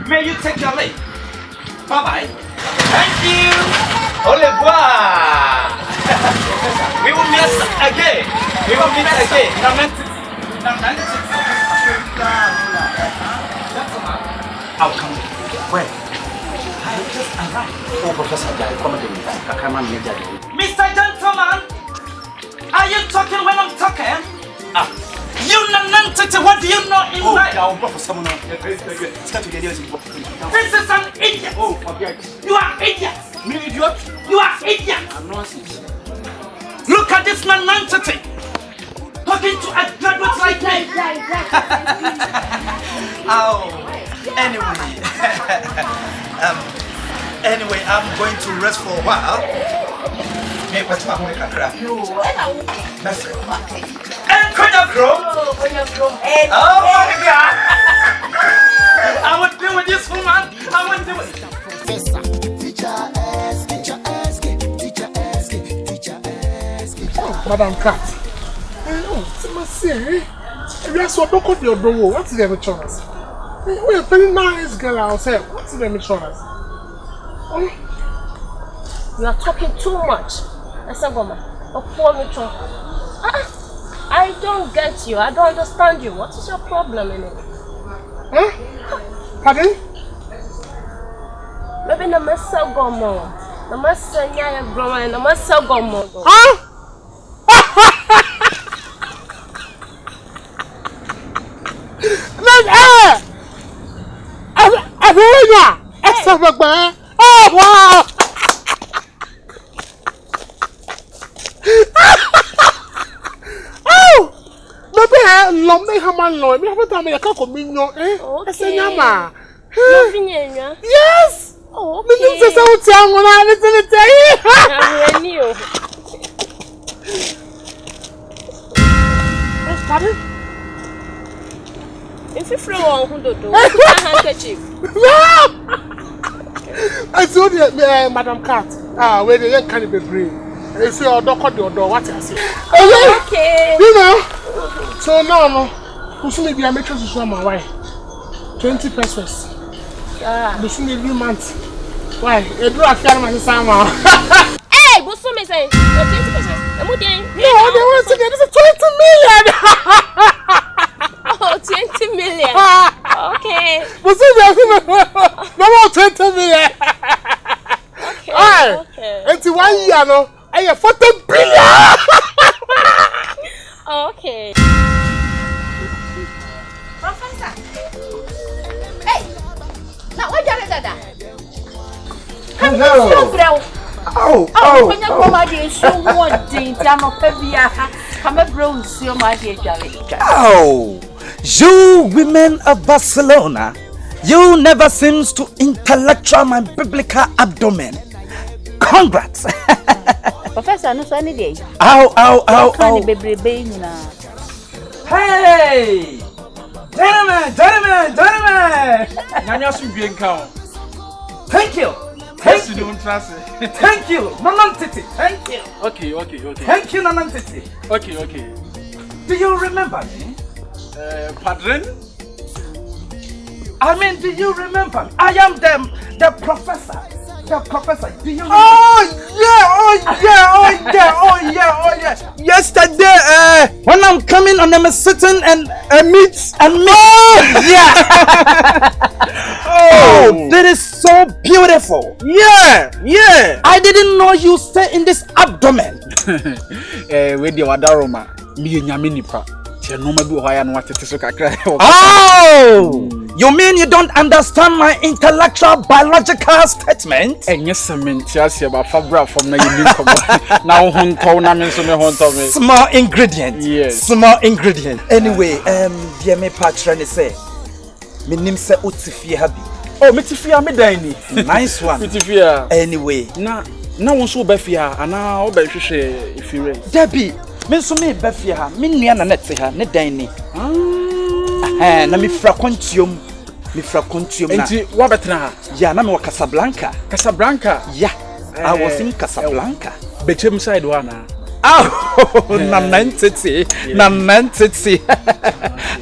May you take your leave. Bye-bye. Thank you. Au revoir. We will meet again. We will meet again. I'll come. Where? I just arrived. Oh, Professor, come on. Mr. Gentleman, are you talking when I'm talking? You nonentity, what do you know in life? This is an idiot. You are idiot. Me idiot? You are idiot. Look at this nonentity. Talking to a graduate like me. Anyway, I'm going to rest for a while. Hey, what's my way, Kakra? And Cognac Room? Oh my God! I would deal with this woman. I would do it. Oh, Madam Cat. We are so don't your door. What's the insurance? We're a very nice girl. I'll say, what's the insurance? You are talking too much. I don't get you. I don't understand you. What is your problem in it? Huh? Pardon? Maybe na masa gomo. Na masa nyaya groma na masa gomo. Huh? Oh wow! Oh! Maybe Lombe Haman Lloyd. We have to make a comino, eh? Okay. Yes! Oh, this is so young when I listen to you. I knew. What's pardon? If you throw on who do handkerchief. I told you, Madam Cat. Where the young can be brave. If you are not the door, what I say. Okay. You know. So no. Who's going to be a mattress to show my wife? 20 pesos. This is every month. Why? You do a fair man summer. Hey, what's me say? 20 pesos. No, they want to get this 20 million. Oh, 20 million. Okay. What's it? No 20 million. Okay. Until 1 year, no. I have 40 billion. Okay. Professor. Hey. Now what are that? Hello. Oh, you women of Barcelona, you never seems to intellectual my biblical abdomen. Congrats. Professor, no sunny day. Ow. Hey! Gentlemen! Thank you. Thank you, Nanantiti. Thank you. Okay. Thank you, Nanantiti. Okay. Do you remember me? Pardon? I mean, do you remember me? I am the professor. The professor. Do you remember? Oh yeah. Yesterday, when I'm coming on them sitting and meet. Yeah. Oh, that is so beautiful. Yeah. I didn't know you stay in this abdomen. With the wadaroma, me nyaminipa. Oh, you mean you don't understand my intellectual biological statement? And yes, I mean, just about Fabra from now Hong Kong. Small ingredient. Yes. Small ingredient. Anyway, dear me patron say, me name say Utifia happy. Oh, Mitifia me dine. Nice one. Mitifia. Anyway, now one so befia, and now if you read. Debbie. Me so me befia ha, me nua na net ha, ne dan ni. Na me fra kontiom na. Enti wa betra ha? Yeah, na me wa Casablanca. Casablanca? Yeah. I was in Casablanca. Betwem side wa na. Oh, Nanantiti.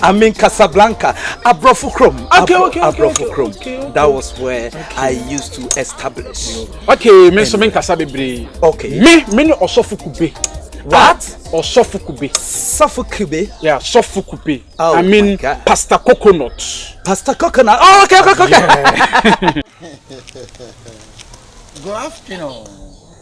I'm in Casablanca. Abrofukrom. Okay. That was where I used to establish. Okay, me so men Kasabebre. Okay. Me no Sofo Kube. What? Or Sofo Kube. Sofo Kube? Yeah, Sofo Kube. Oh, I mean Pastor Coconut. Pastor Coconut. Oh, okay. Yeah. Good afternoon.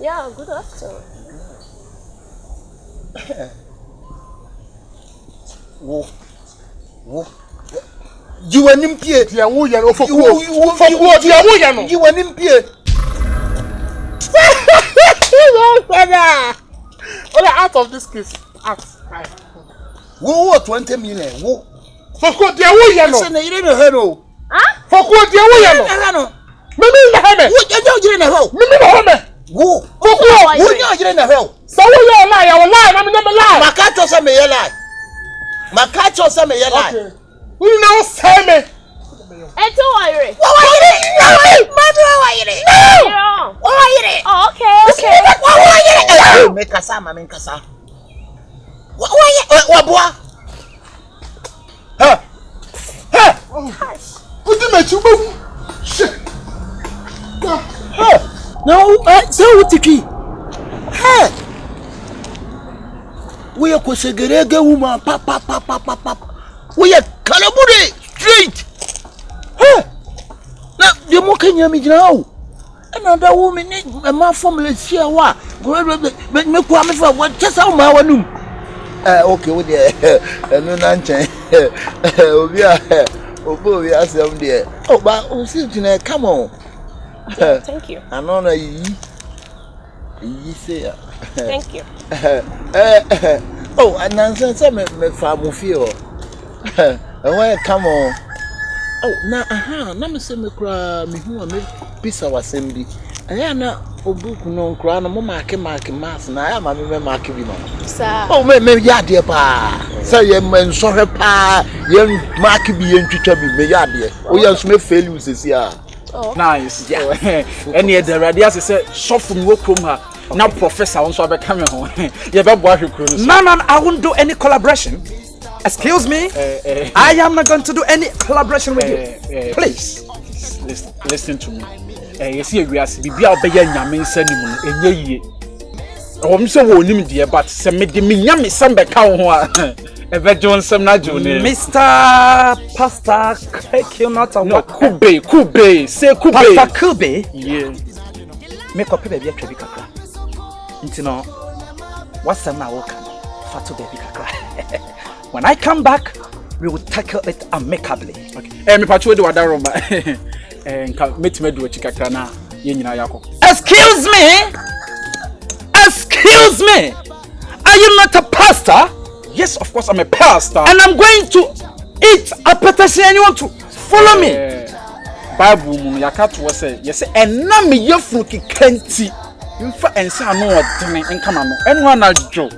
Yeah, good afternoon. Wo. You an impie. Dia wo ya no for You dia wo ya no. You an impie. Only out of this case. Ask. Wo 20 million. Wo. For dia wo ya no. Say na you no head o. Huh? For dia wo ya no. No. Mimi na heme. Wo you na head. Mimi na heme. Wo. Wo You na head. So wo ya lie, I will lie, na me no lie. Makacho say me ye lie. Makacho say me ye lie. Okay. You now say me. Hey, don't worry. What are you? No. Oh, okay. What are you? Make kasa. What are you? What boy? What do you mean? Shit. No, so what the key? Hey. We are Kosegerege woman, pap. We are Kalaburi straight. Hey. Now, the more can you meet now? Another woman, a man from Malaysia, what? Make me come for what just how my one. Okay, with the no nanche. We are some dear. Oh, but who see, come on. Thank you. I know you say. Thank you. Oh, and answer some farm feel. Why come on? Oh, now, me say me cry, me who me pizza was assembly. I am not book no crown, no mark mass, and I am a mark Sir. Oh, me yard dear pa. Say, you men saw her pa, young mark be in to me, yard dear. Oh, yes, me fail you, says ya. Nice. Yeah. Any other radias say shop from work from her. Now professor wants to be coming home. You better watch your crew. No, I won't do any collaboration. Excuse me. I am not going to do any collaboration with you. Please. Listen to me. You see, we are be out by Yamin Senimun, and ye. I'm so wonim dear, but some me yammy some back cow. Ever John some not Mr. Pastor, take you not no Kube, say Kube. Pastor Kube? Yeah. Make up baby a kakra. Intino, what's the now? Fatu baby kakra. When I come back, we will tackle it amicably. Okay. Me pacho do adaroma. Meet me do a chikakra na yenyina yako. Excuse me. Are you not a pastor? Yes, of course I'm a pastor. And I'm going to eat appetizer and you want to follow me. Bible mu yakatu was say yes and na me yefru kikenti. Mfa ensa no odene enkama no. Enwa na jo.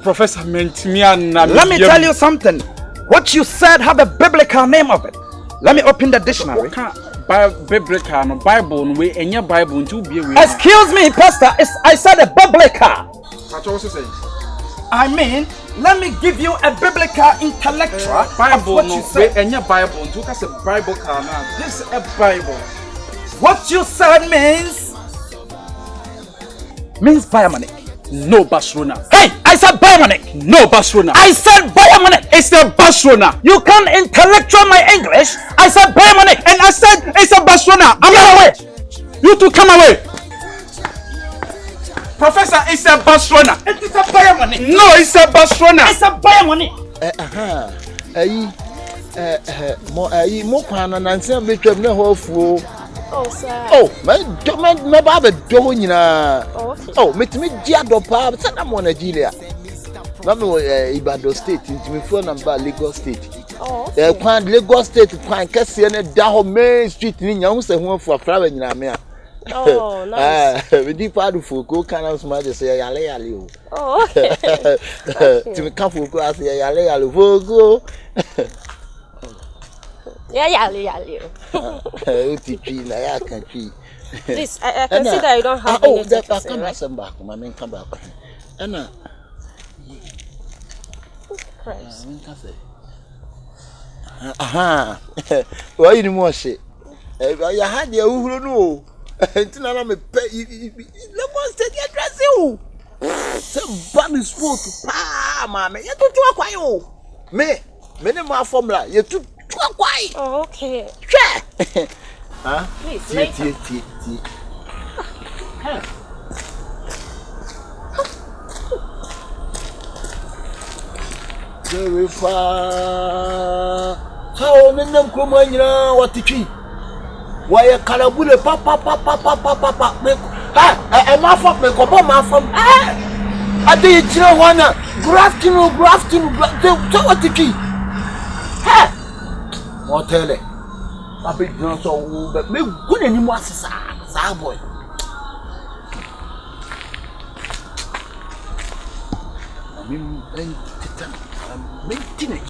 Professor mentimi na. Let me tell you something. What you said have a biblical name of it. Let me open the dictionary. Biblical no Bible no we enye Bible nti ubie we. Excuse me, pastor. I said a biblical. What you say? I mean, let me give you a biblical intellectual Bible what no you said. Enye Bible nti ka say Bible ka na. This is a Bible. What you said means Bayamanic. No Barcelona. Hey, I said Bayamanic. No Barcelona. I said Bayamanic. It's a Barcelona. You can't intellectual my English. I said Bayamanic. And I said it's a Barcelona. I'm not away. You two come away. Professor, it's a Barcelona. It is a Bayamanic. No, it's a Barcelona. It's a Bayamanic. Mo pana nanse betwam na hofu. Oh, sir. Oh, my baba doing oh, me dia do pa na mo Nigeria. Na me Ibadan state into me phone number Lagos state. Oh. Kwan Lagos state kwan kase na da ho main street ni nya ho se ho afu afra nyina me a. Oh, nice. We di padu fuko kana so ma de say yale o. Oh, okay. To me kan fuko as yale fuko. Yeah. Please, I can see that you don't have anything to say, right? Come back, come back. Anna. Aha. Why you more shit? I had your who know. Until I'm a pay. Let us take your dress. You. Some bunny sport. Ah, mamma. You do talk why you. Me my formula. You do talk why. Oh, okay. Huh? Please, later. Very far. How many them come on now? What the tree? Why a carabule papa. Ah, a mouth me come on, mouth. Ah, I did you wanna grafting. So what the tree? Ha! What tell it? I be not so, but me good anymore, sir, boy. I'm making it.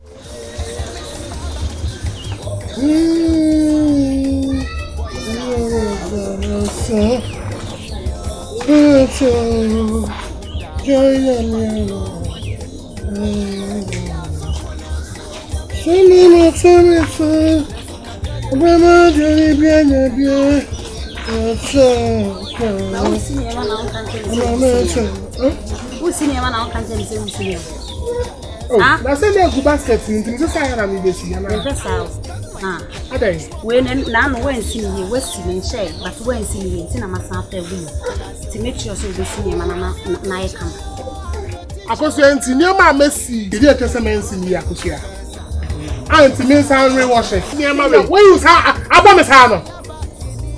Oh, that's a good basket. Just I am in this year. When none went see you, was in shade, but when see you in a mass after we to make sure so we see him and I come. I was saying, near my messy, the dear testaments in the Akusia. Auntie Miss Henry Washing, near my way. Where is I promise Hannah?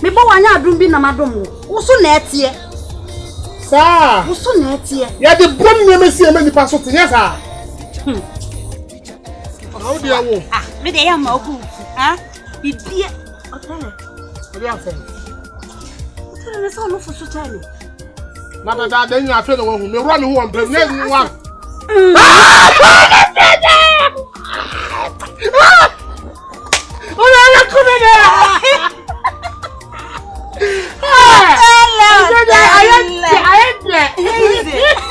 Me boy, I don't be no madam. Also, net here. Sir, also net here. Yeah, the bomb never see a many passwords. Yes, sir. How do you ah, me they am oku. Ah, be dear. Okay. What do you say? What is all for so tiny? Mother, then you are feeling one who run who and bring one. I